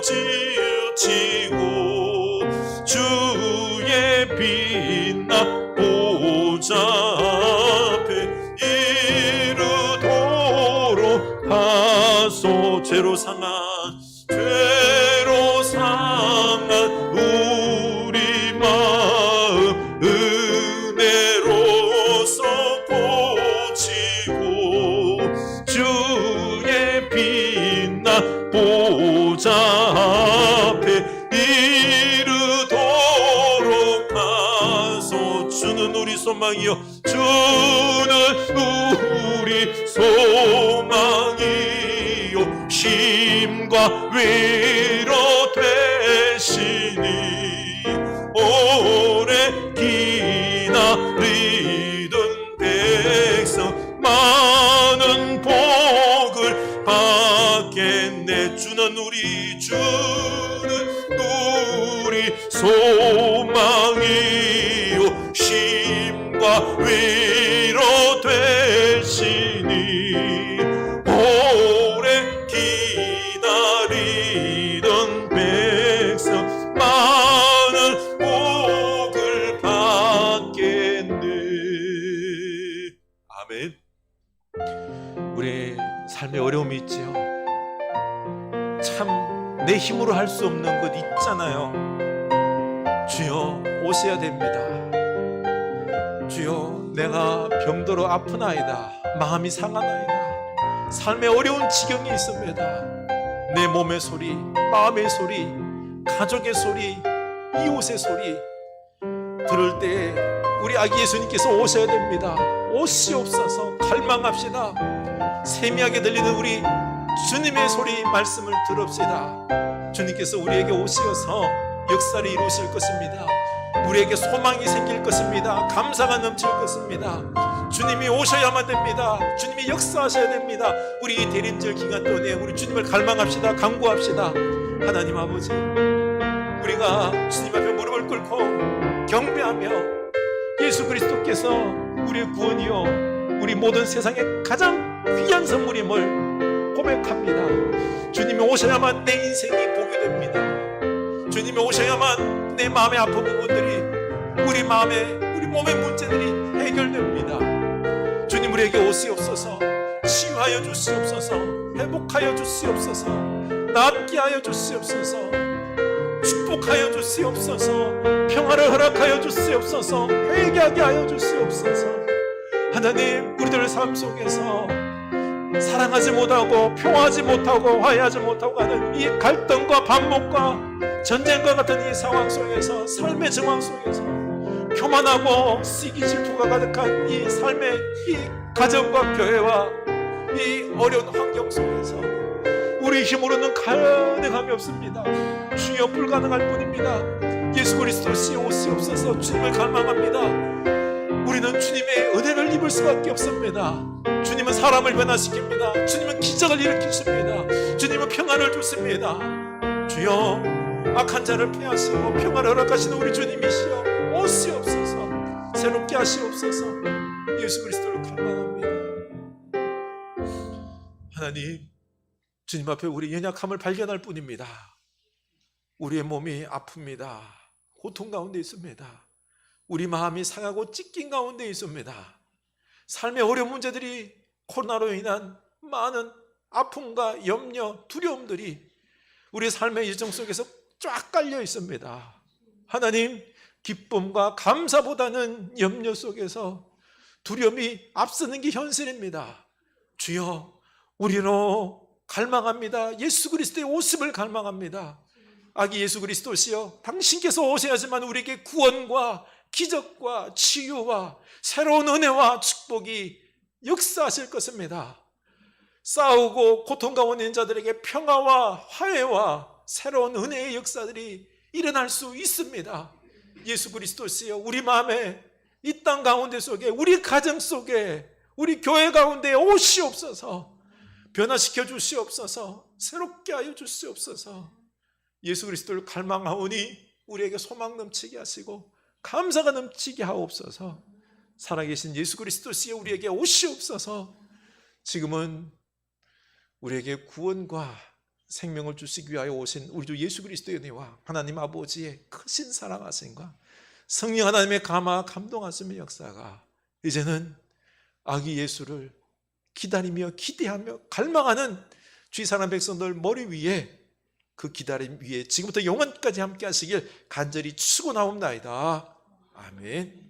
지으시고 주의 빛나 보좌 앞에 이르도록 하소. 죄로 상한 우리 마음 은혜로서 고치고 주의 빛나 보좌 앞에 이르도록 하소. 주는 우리 소망이요, 주는 우리 소망이요, 힘과 위로 되시니 오래 기다리던 백성 많은 복을 받겠네. 주는 우리 소망이요, 힘과 위로 되시니 오래 기다리던 백성 많은 복을 받겠네. 아멘. 우리 삶에 어려움이 있지요. 참 내 힘으로 할 수 없는 것 있잖아요. 주여, 오셔야 됩니다. 주여, 내가 병들어 아프나이다, 마음이 상하나이다, 삶의 어려운 지경이 있습니다. 내 몸의 소리, 마음의 소리, 가족의 소리, 이웃의 소리 들을 때 우리 아기 예수님께서 오셔야 됩니다. 오시옵소서. 갈망합시다. 세미하게 들리는 우리 주님의 소리 말씀을 들읍시다. 주님께서 우리에게 오시어서 역사를 이루실 것입니다. 우리에게 소망이 생길 것입니다. 감사가 넘칠 것입니다. 주님이 오셔야만 됩니다. 주님이 역사하셔야 됩니다. 우리 이 대림절 기간 동안에 우리 주님을 갈망합시다. 간구합시다. 하나님 아버지, 우리가 주님 앞에 무릎을 꿇고 경배하며 예수 그리스도께서 우리의 구원이요, 우리 모든 세상의 가장 귀한 선물임을 고백합니다. 주님이 오셔야만 내 인생이 복이 됩니다. 주님이 오셔야만 내 마음의 아픈 부분들이, 우리 몸의 문제들이 해결됩니다. 주님, 우리에게 오시옵소서. 치유하여 주시옵소서. 회복하여 주시옵소서. 낫게 하여 주시옵소서. 축복하여 주시옵소서. 평화를 허락하여 주시옵소서. 회개하게 하여 주시옵소서. 하나님, 우리들 삶 속에서 사랑하지 못하고 평화하지 못하고 화해하지 못하고 하는 이 갈등과 반목과 전쟁과 같은 이 상황 속에서, 삶의 정황 속에서 교만하고 시기 질투가 가득한 이 삶의 이 가정과 교회와 이 어려운 환경 속에서 우리 힘으로는 가능함이 없습니다. 주여, 불가능할 뿐입니다. 예수 그리스도시 오시옵소서. 주님을 갈망합니다. 우리는 주님의 은혜를 입을 수밖에 없습니다. 주님은 사람을 변화시킵니다. 주님은 기적을 일으키십니다. 주님은 평안을 주십니다. 주여, 악한 자를 피하시고 평안을 허락하시는 우리 주님이시여, 오시옵소서. 새롭게 하시옵소서. 예수 그리스도를 갈망합니다. 하나님, 주님 앞에 우리 연약함을 발견할 뿐입니다. 우리의 몸이 아픕니다. 고통 가운데 있습니다. 우리 마음이 상하고 찢긴 가운데 있습니다. 삶의 어려운 문제들이, 코로나로 인한 많은 아픔과 염려, 두려움들이 우리 삶의 일정 속에서 쫙 깔려 있습니다. 하나님, 기쁨과 감사보다는 염려 속에서 두려움이 앞서는 게 현실입니다. 주여, 우리로 갈망합니다. 예수 그리스도의 오심을 갈망합니다. 아기 예수 그리스도시여, 당신께서 오셔야지만 우리에게 구원과 기적과 치유와 새로운 은혜와 축복이 역사하실 것입니다. 싸우고 고통 가운데 있는 자들에게 평화와 화해와 새로운 은혜의 역사들이 일어날 수 있습니다. 예수 그리스도시여, 우리 마음에, 이 땅 가운데 속에, 우리 가정 속에, 우리 교회 가운데 오시옵소서. 변화시켜 주시옵소서. 새롭게 하여 주시옵소서. 예수 그리스도를 갈망하오니 우리에게 소망 넘치게 하시고 감사가 넘치게 하옵소서. 살아계신 예수 그리스도시여 우리에게 오시옵소서. 지금은 우리에게 구원과 생명을 주시기 위하여 오신 우리 주 예수 그리스도의 은혜와 하나님 아버지의 크신 사랑하심과 성령 하나님의 감동하심의 역사가 이제는 아기 예수를 기다리며 기대하며 갈망하는 주의 사랑 백성들 머리 위에, 그 기다림 위에 지금부터 영원까지 함께 하시길 간절히 축원하옵나이다. 아멘.